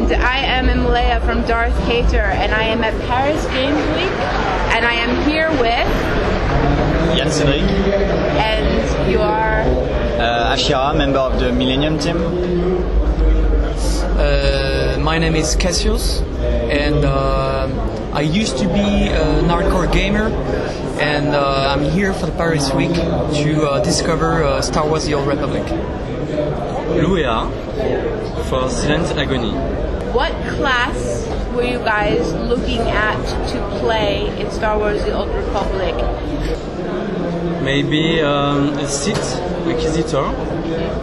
And I am Malaya from Darth Cater, and I am at Paris Games Week, and I am here with Cedric. And you are? Ashira, member of the Millennium team. My name is Cassius, and I used to be an hardcore gamer, and I'm here for the Paris Week to discover Star Wars: The Old Republic. Louia for Silent Agony. What class were you guys looking at to play in Star Wars: The Old Republic? Maybe a Sith Inquisitor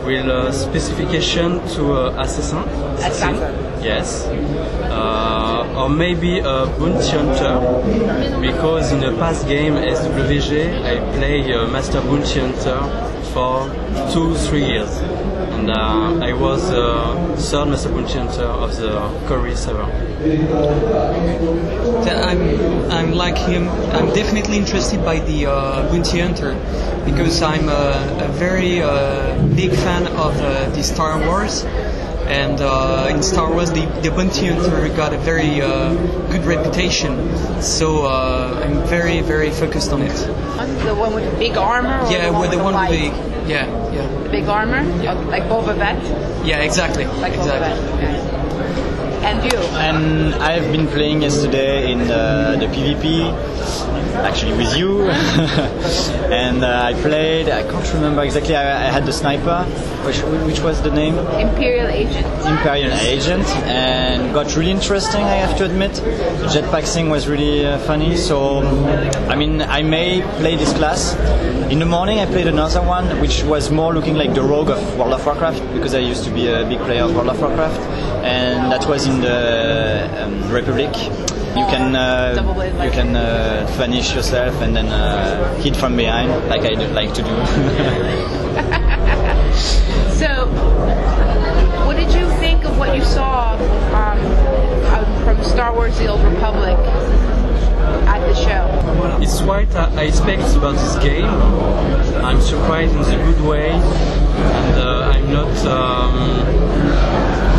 with specification to assassin. Yes. Or maybe a bounty hunter, because in the past game SWG I play Master Bounty Hunter for 2-3 years, and I was third Master Bounty Hunter of the Korea server. I'm like him. I'm definitely interested by the bounty hunter, because I'm a very big fan of the Star Wars. And in Star Wars, the bounty hunter got a very good reputation, so I'm very, very focused on it. The one with the big armor? Or yeah, with the one with the the big armor, yeah. Like Boba Fett. Yeah, exactly. Like exactly. Boba Fett. Okay. And you? And I've been playing yesterday in the PvP, actually with you. And I played, I can't remember exactly, I had the sniper, which was the name? Imperial Agent. Imperial Agent, and got really interesting, I have to admit. The jetpack thing was really funny, so I mean, I may play this class. In the morning I played another one, which was more looking like the rogue of World of Warcraft, because I used to be a big player of World of Warcraft, and that was in the Republic. You can vanish yourself and then hit from behind, like I like to do. So, what did you think of what you saw from Star Wars: The Old Republic at the show? It's what I expect about this game. I'm surprised in a good way, and I'm not,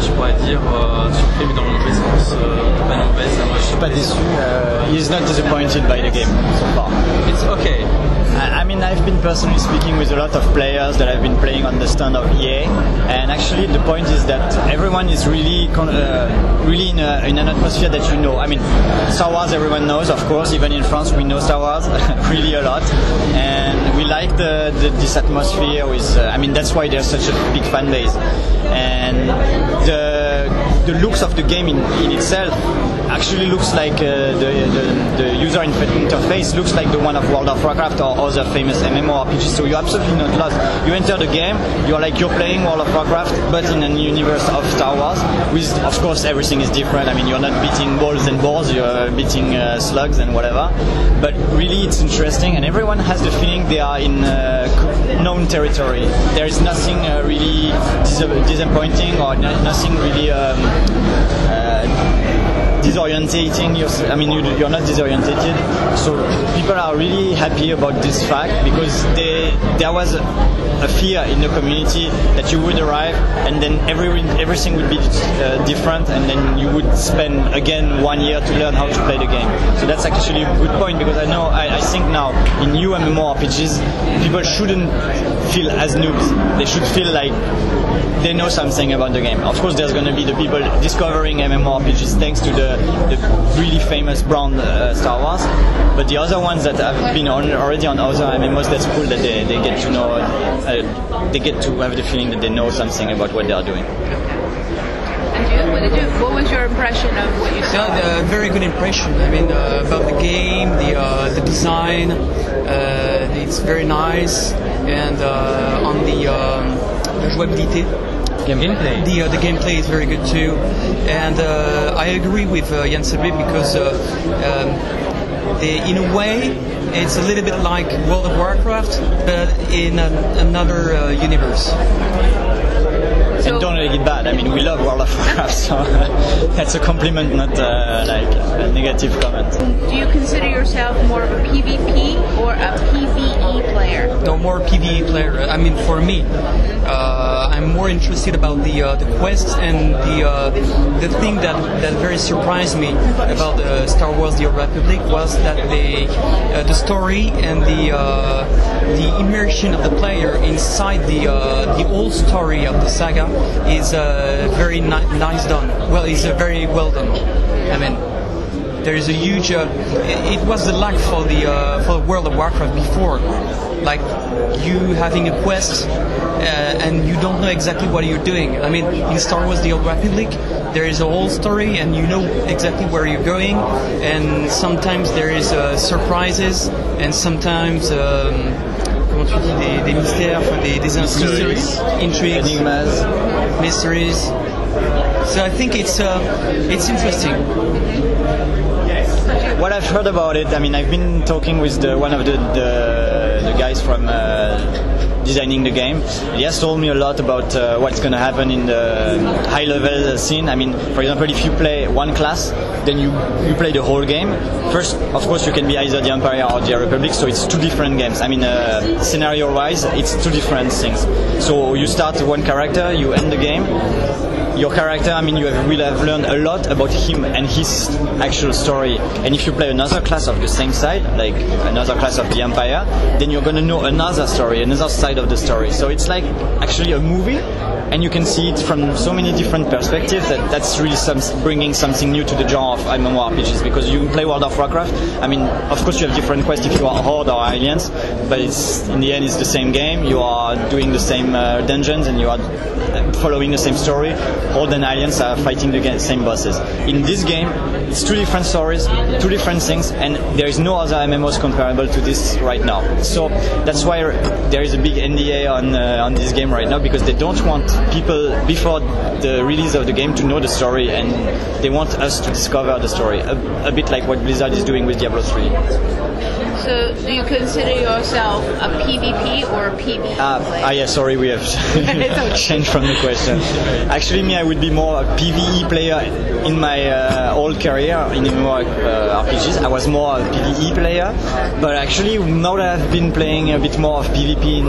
je pourrais dire, surpris mais dans le mauvais sens, pas mauvais, ça Je suis pas déçu. He's not disappointed by the game so far. It's okay. I mean, I've been personally speaking with a lot of players that have been playing on the stand of EA, and actually the point is that everyone is really in an atmosphere that you know. I mean, Star Wars everyone knows, of course, even in France we know Star Wars really a lot, and we like this atmosphere with, I mean, that's why there's such a big fan base. And the looks of the game in itself actually looks like the user interface looks like the one of World of Warcraft or other famous MMO RPGs, so you're absolutely not lost. You enter the game, you're playing World of Warcraft, but in a universe of Star Wars, with, of course, everything is different. I mean, you're not beating balls and balls, you're beating slugs and whatever, but really it's interesting, and everyone has the feeling they are in known territory. There is nothing really disappointing or nothing really disorientating. I mean, you're not disorientated, so people are really happy about this fact, because there was a fear in the community that you would arrive and then everything would be different, and then you would spend again 1 year to learn how to play the game. So that's actually a good point, because I think now in new MMORPGs people shouldn't feel as noobs. They should feel like they know something about the game. Of course, there's going to be the people discovering MMORPGs thanks to the really famous brand Star Wars, but the other ones that have been already on other MMOs, that's cool that they get to know, they get to have the feeling that they know something about what they are doing. And what was your impression of what you saw? Yeah, very good impression. I mean, about the game, the design, it's very nice, and on the jouabilité. Gameplay. The gameplay is very good too, and I agree with Cedric, because in a way it's a little bit like World of Warcraft, but in another universe. And don't make it bad. I mean, we love World of Warcraft, so that's a compliment, not like a negative comment. Do you consider yourself more of a PvP or a PvE player? No, more PvE player. I mean, for me, I'm I'm more interested about the quests, and the thing that very surprised me about Star Wars: The Old Republic was that the story and the immersion of the player inside the old story of the saga is very nice done. Well, it's very well done. I mean, there is a huge. It was the lack for the World of Warcraft before, like you having a quest and you don't know exactly what you're doing. I mean, in Star Wars: The Old Republic, there is a whole story and you know exactly where you're going, and sometimes there is surprises, and sometimes. Comment tu dis des mystères, des mysteries, intrigues, enigmas, mysteries. So I think it's interesting. What I've heard about it, I mean, I've been talking with one of the guys from designing the game. He has told me a lot about what's going to happen in the high-level scene. I mean, for example, if you play one class, then you play the whole game. First, of course, you can be either the Empire or the Republic, so it's two different games. I mean, scenario-wise, it's two different things. So you start one character, you end the game. Your character, I mean, will have learned a lot about him and his actual story. And if you play another class of the same side, like another class of the Empire, then you're going to know another story, another side of the story. So it's like actually a movie, and you can see it from so many different perspectives. That's really bringing something new to the genre of MMORPGs, because you play World of Warcraft. I mean, of course you have different quests if you are Horde or Alliance, but in the end it's the same game. You are doing the same dungeons and you are following the same story. Horde and Alliance are fighting the same bosses. In this game, it's two different stories, two different things, and there is no other MMOs comparable to this right now. So that's why there is a big NDA on this game right now, because they don't want people before the release of the game to know the story, and they want us to discover the story, a bit like what Blizzard is doing with Diablo 3. So, do you consider yourself a PvP or a PvE player? Yeah, sorry, we have changed from the question. Actually, me, I would be more a PvE player in my old career in MMORPGs. I was more a PvE player, but actually, now that I've been playing a bit more of PvP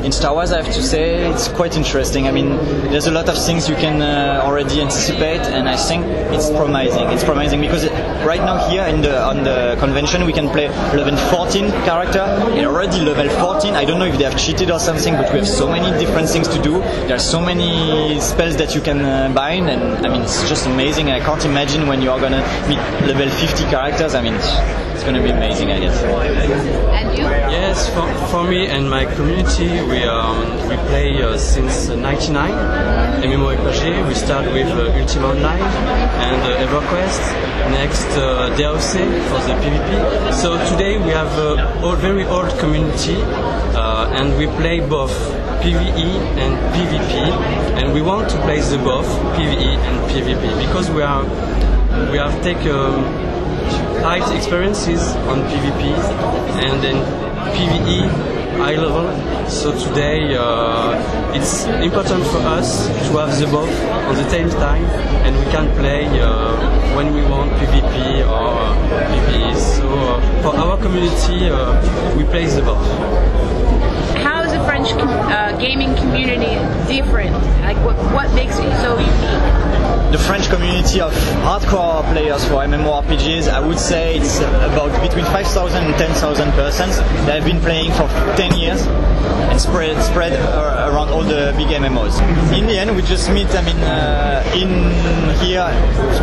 in Star Wars, I have to say it's quite interesting. I mean, there's a lot of things you can already anticipate, and I think it's promising. It's promising because right now here on the convention we can play level 14 character, and already level 14, I don't know if they have cheated or something, but we have so many different things to do. There are so many spells that you can bind, and I mean, it's just amazing. I can't imagine when you are gonna meet level 50 characters. I mean, it's gonna be amazing, I guess. And you? Yes, for me and my community, we play since '99 MMORPG. We start with Ultima Online and EverQuest. Next, DOC for the PvP. So today we have a very old community, and we play both PvE and PvP, and we want to play the both PvE and PvP because we have taken high experiences on PvP and then PvE high level. So today it's important for us to have the both on the same time, and we can play when we want PvP or PvE. So for our community, we play the both. How is the French gaming community different? Like what makes it so unique? The French community of hardcore players for MMORPGs, I would say it's about between 5,000 and 10,000 persons that have been playing for 10 years and spread around all the big MMOs. In the end, we just meet, I mean, in here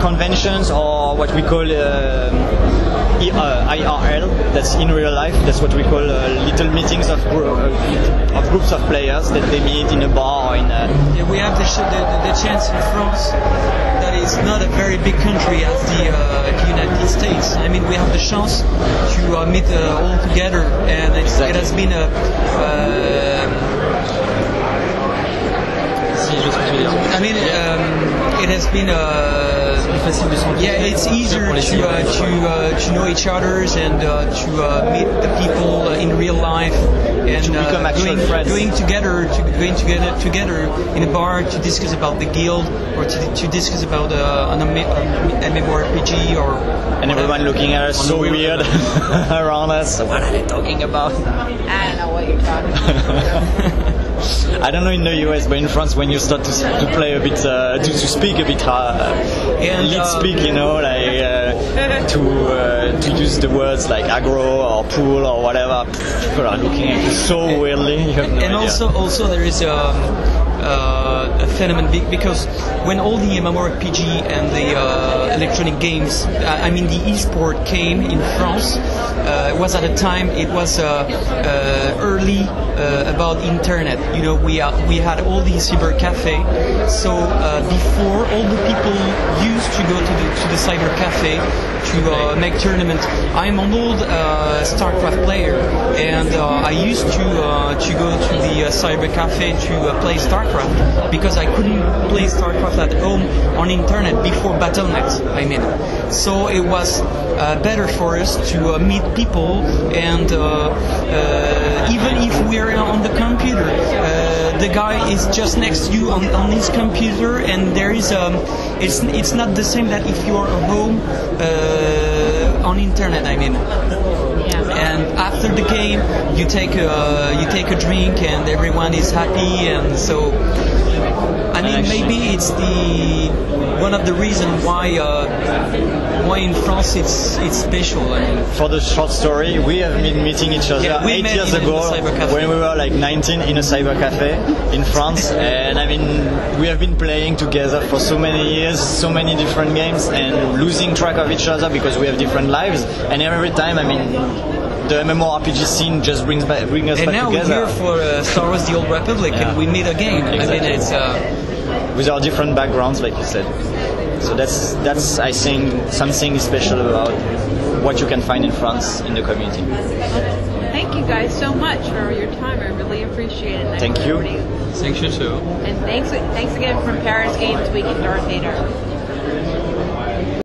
conventions or what we call IRL, that's in real life. That's what we call little meetings of groups of players that they meet in a bar or in a... Yeah, we have the chance in France, that is not a very big country as the United States. I mean, we have the chance to meet all together, and it has been a... it has been it's easier to know each others and to meet the people in real life and to become actual friends. Going together in a bar to discuss about the guild or to discuss about an MMORPG or. And everyone looking at us so weird around us. So what are they talking about? I don't know what you're talking about. I don't know in the US, but in France, when you start to play a bit, to speak a bit, lead speak, you know, like to use the words like aggro or pool or whatever, people are looking at you so weirdly. You have no and idea. also there is a phenomenon because when all the MMORPG and the electronic games, I mean the e-sport came in France, it was at a time it was early about internet. You know, we had all these cyber cafe. So before, all the people used to go to the cyber cafe to make tournaments. I'm an old StarCraft player, and I used to go to the cyber cafe to play StarCraft because I couldn't play StarCraft at home on internet before Battle.net. I mean, so it was better for us to meet people, and even if we're on the computer, the guy is just next to you on his computer, and there is it's not the same that if you are at home on internet. I mean. And after the game, you take a drink, and everyone is happy, and so. I mean, maybe it's one of the reasons why in France it's special. I mean, for the short story, we have been meeting each other 8 years ago when we were like 19 in a cyber cafe in France, and I mean we have been playing together for so many years, so many different games, and losing track of each other because we have different lives, and every time, I mean, the MMORPG scene just brings us back together. And now we're here for Star Wars: The Old Republic, and we meet again. Exactly. I mean, it's with our different backgrounds, like you said. So that's I think something special about what you can find in France in the community. Thank you guys so much for your time. I really appreciate it. Thank you. Thank you too. And thanks again from Paris Games Week in Darth Vader.